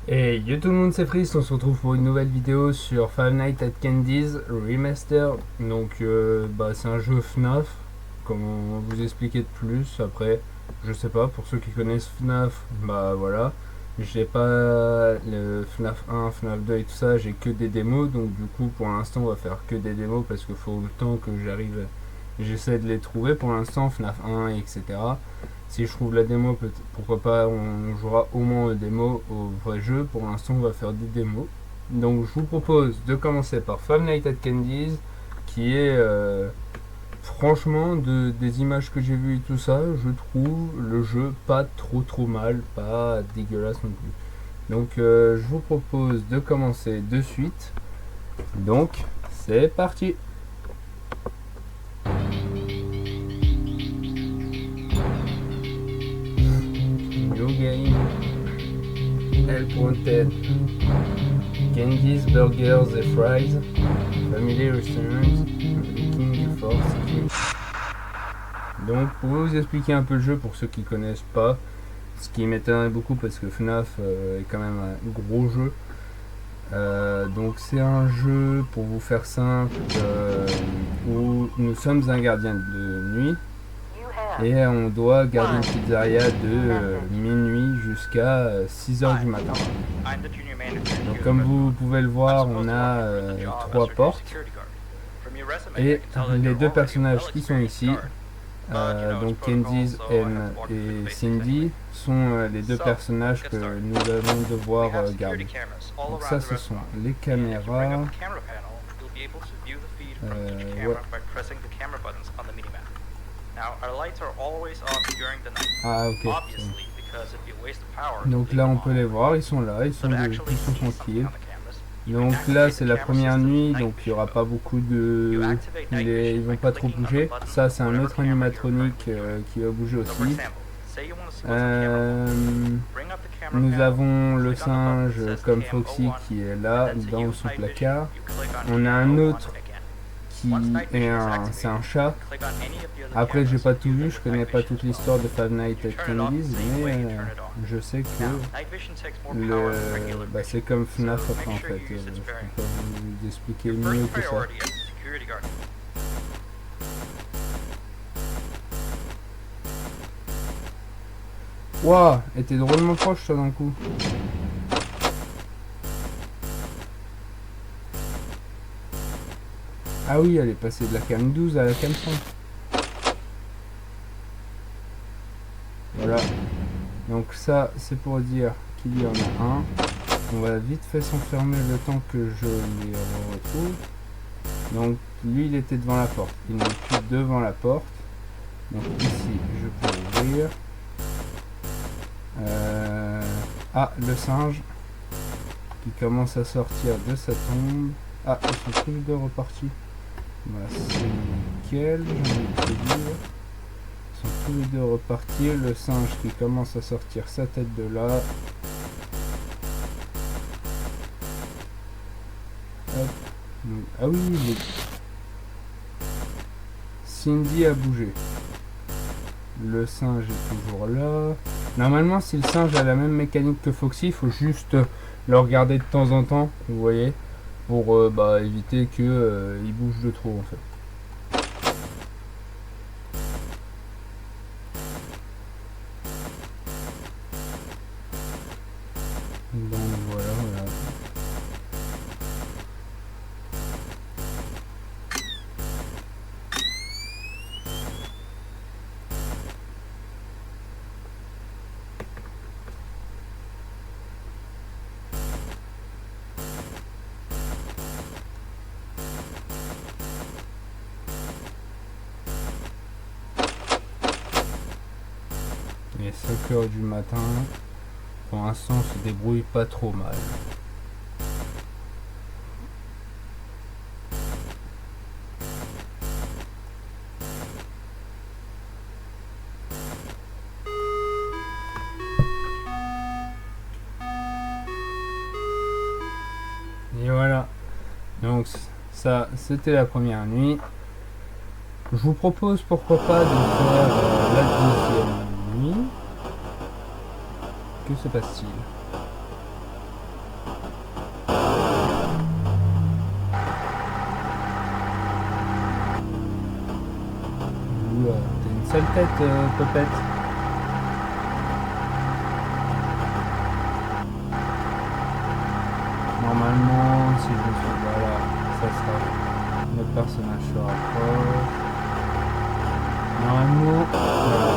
Et yo tout le monde, c'est Freeze, on se retrouve pour une nouvelle vidéo sur Five Nights at Candy's Remaster. Donc c'est un jeu FNAF, comment vous expliquer de plus après, je sais pas, pour ceux qui connaissent FNAF, bah voilà. J'ai pas le FNAF 1, FNAF 2 et tout ça, j'ai que des démos, donc du coup pour l'instant on va faire que des démos parce qu'il faut le temps que j'essaie de les trouver pour l'instant, FNAF 1 etc. Si je trouve la démo, pourquoi pas, on jouera au moins aux démos au vrai jeu. Pour l'instant, on va faire des démos. Donc, je vous propose de commencer par Five Nights at Candy's, qui est franchement des images que j'ai vues et tout ça. Je trouve le jeu pas trop mal, pas dégueulasse non plus. Donc, je vous propose de commencer de suite. Donc, c'est parti. New game. Help wanted. Candies, burgers et fries. Family restaurants. Looking for security. Donc pour vous expliquer un peu le jeu pour ceux qui connaissent pas, ce qui m'étonne beaucoup parce que FNAF est quand même un gros jeu. Donc c'est un jeu, pour vous faire simple, où nous sommes un gardien de nuit et on doit garder une pizzeria de minuit jusqu'à 6h du matin. Donc comme vous pouvez le voir, on a 3 portes et les deux personnages qui sont ici, donc Candice et Cindy, sont les deux personnages que nous allons devoir garder. Donc ça, ce sont les caméras. Ouais. Ah ok. Donc là on peut les voir, ils sont là, ils sont tranquilles. Donc là c'est la première nuit, donc il n'y aura pas beaucoup de... Ils vont pas trop bouger. Ça c'est un autre animatronique qui va bouger aussi. Nous avons le singe comme Foxy qui est là dans son placard. On a un autre qui est c'est un chat. Après j'ai pas tout vu, je connais pas toute l'histoire de Five Nights at Candy's, mais je sais que c'est comme FNAF après en fait. Je peux pas vous expliquer mieux que ça. Waouh, elle était drôlement proche ça d'un coup. Ah oui, elle est passée de la cam 12 à la cam 100. Voilà. Donc ça, c'est pour dire qu'il y en a un. On va vite fait s'enfermer le temps que je les retrouve. Donc lui, il était devant la porte. Il n'est plus devant la porte. Donc ici, je peux ouvrir. Ah, le singe qui commence à sortir de sa tombe. Ah, ils sont tous les deux repartis. Voilà, c'est nickel, j'ai envie de te dire. Ils sont tous les deux repartis. Le singe qui commence à sortir sa tête de là. Hop. Donc, ah oui, Cindy a bougé. Le singe est toujours là. Normalement, si le singe a la même mécanique que Foxy, il faut juste le regarder de temps en temps, vous voyez, pour éviter que il bouge de trop en fait. Donc voilà. Il est 5h du matin. Pour l'instant, on se débrouille pas trop mal. Et voilà. Donc ça, c'était la première nuit. Je vous propose pourquoi pas de faire la deuxième nuit. Que se passe-t-il? sale tête, Popette. Normalement, si je me suis... Voilà, ça sera... Le personnage se rapproche. Normalement... Voilà.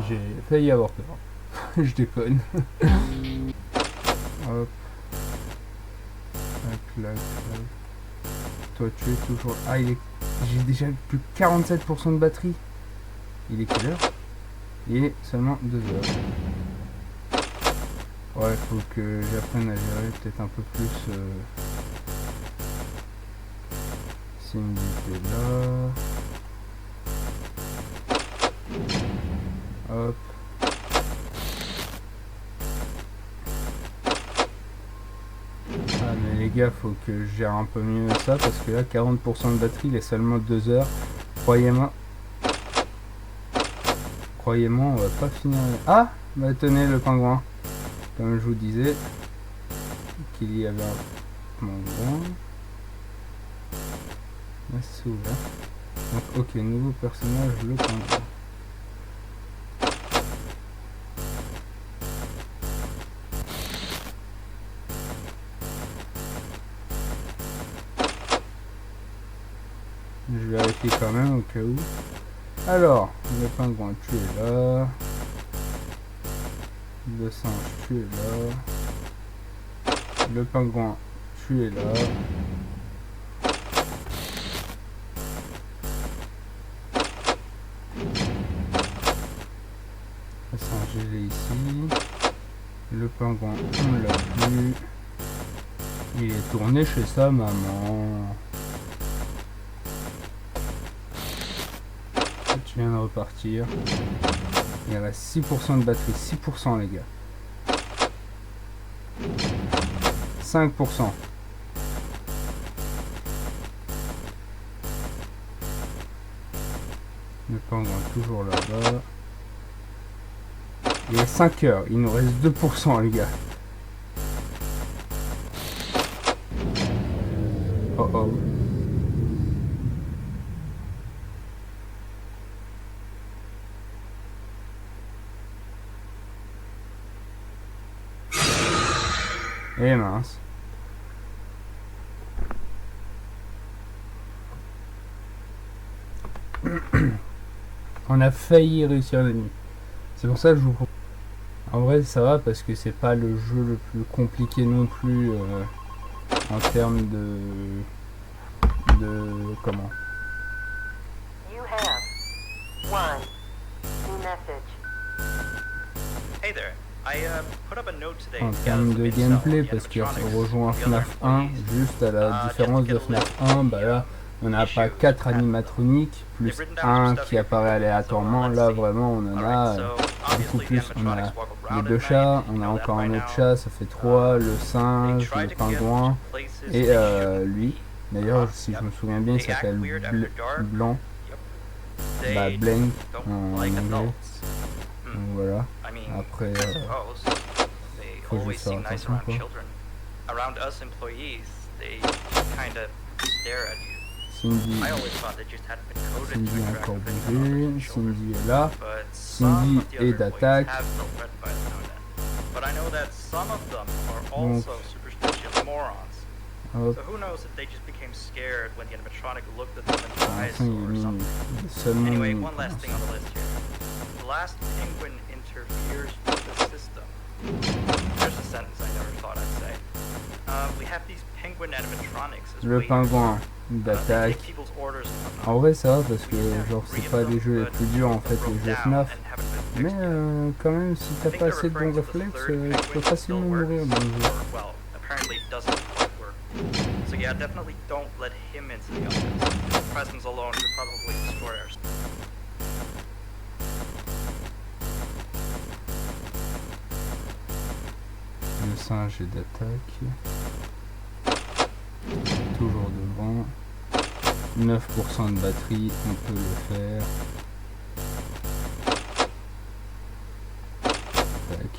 J'ai failli avoir peur. Je déconne. Hop. Clac. Toi, tu es toujours... Ah, il est... J'ai déjà plus que 47% de batterie. Il est quelle heure? Il est seulement 2 heures. Ouais, faut que j'apprenne à gérer peut-être un peu plus. Cindy est là. Hop. Ah mais les gars, faut que je gère un peu mieux ça parce que là 40% de batterie, il est seulement 2 heures. Croyez-moi, on va pas finir. Ah, bah tenez le pingouin. Comme je vous disais, qu'il y avait un pingouin. Là c'est ouvert. Donc ok, nouveau personnage, le pingouin. Je vérifie quand même au cas où. Alors, le pingouin, tu es là. Le singe, tu es là. Le pingouin, tu es là. Le singe, il est ici. Le pingouin, on l'a plus. Il est tourné chez sa maman. Tu viens de repartir. Il reste 6% de batterie. 6% les gars. 5%. Le pingouin toujours là-bas. Il est 5 heures. Il nous reste 2% les gars. Oh oh. Et mince. On a failli réussir la nuit. C'est pour ça que je vous propose. En vrai ça va parce que c'est pas le jeu le plus compliqué non plus en termes de comment. You have one new message. Hey there. En termes de gameplay, parce qu'il rejoint FNAF 1, juste à la différence de FNAF 1, bah là on n'a pas 4 animatroniques plus un qui apparaît aléatoirement. Là vraiment on en a beaucoup plus. On a les 2 chats, on a encore un autre chat, ça fait 3, le singe, le pingouin et lui. D'ailleurs si je me souviens bien il s'appelle Blanc, bah Blank en anglais. Donc voilà. Après, faut juste faire attention quoi. Cindy a encore bougé. Cindy est là. Cindy est d'attaque. Donc, hop. Enfin, il est mis seulement Anyway, one last thing on the list here. The last penguin interferes with the system. There's a sentence I never thought I'd say. We have these penguin animatronics as le pingouin d'attaque. En vrai ça va parce que genre c'est pas les jeux les plus durs en fait les jeux FNAF. Mais quand même si t'as pas assez de bons réflexes tu peux facilement mourir dans le jeu. So yeah, definitely don't let him into the office. Presence alone could probably destroy our... Le singe est d'attaque. Toujours devant. 9% de batterie, on peut le faire. Tac.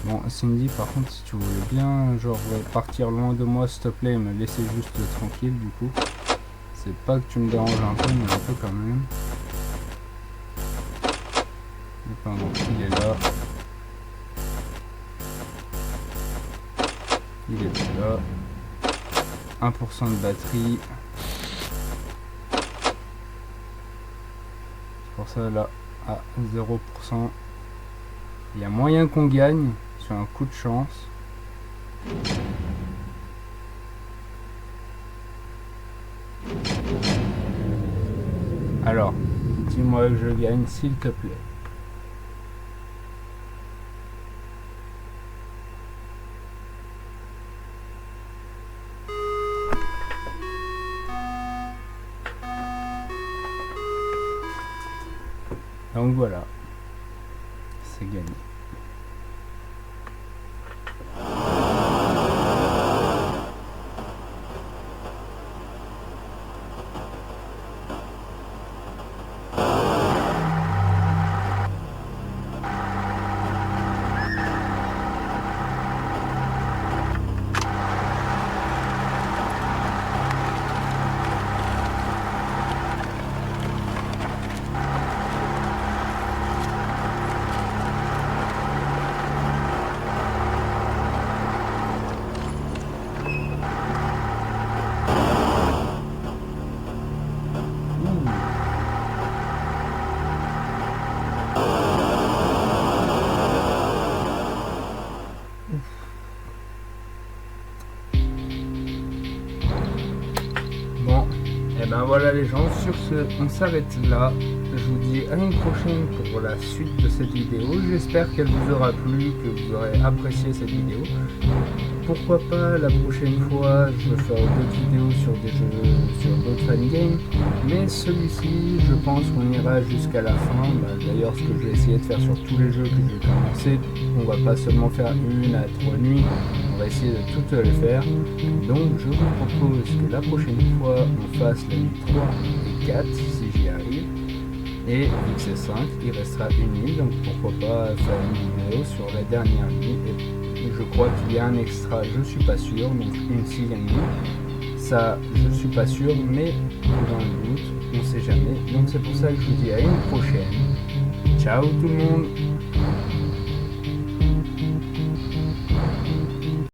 Bon, Cindy, par contre, si tu voulais bien, genre, partir loin de moi, s'il te plaît, me laisser juste tranquille, du coup. C'est pas que tu me déranges un peu, mais un peu quand même. Et pendant qu'il est là, il est plus là. 1% de batterie. C'est pour ça là, à 0%. Il y a moyen qu'on gagne sur un coup de chance. Alors, dis-moi que je gagne, s'il te plaît. Donc voilà, c'est gagné. Bon, et ben voilà les gens, sur ce, on s'arrête là. Je vous dis à une prochaine pour la suite de cette vidéo. J'espère qu'elle vous aura plu, que vous aurez apprécié cette vidéo. Pourquoi pas la prochaine fois, je ferai d'autres vidéos sur des jeux, sur d'autres fangames. Mais celui-ci, je pense qu'on ira jusqu'à la fin. D'ailleurs, ce que je vais essayer de faire sur tous les jeux que je vais commencer, on va pas seulement faire 1 à 3 nuits, on va essayer de toutes les faire. Donc je vous propose que la prochaine fois, on fasse la nuit 3 et 4, si j'y arrive. Et vu que c'est 5, il restera une nuit, donc pourquoi pas faire une vidéo sur la dernière nuit. Et je crois qu'il y a un extra, je suis pas sûr, donc une 6e nuit. Ça, je suis pas sûr, mais dans le doute, on sait jamais. Donc c'est pour ça que je vous dis à une prochaine. Ciao tout le monde!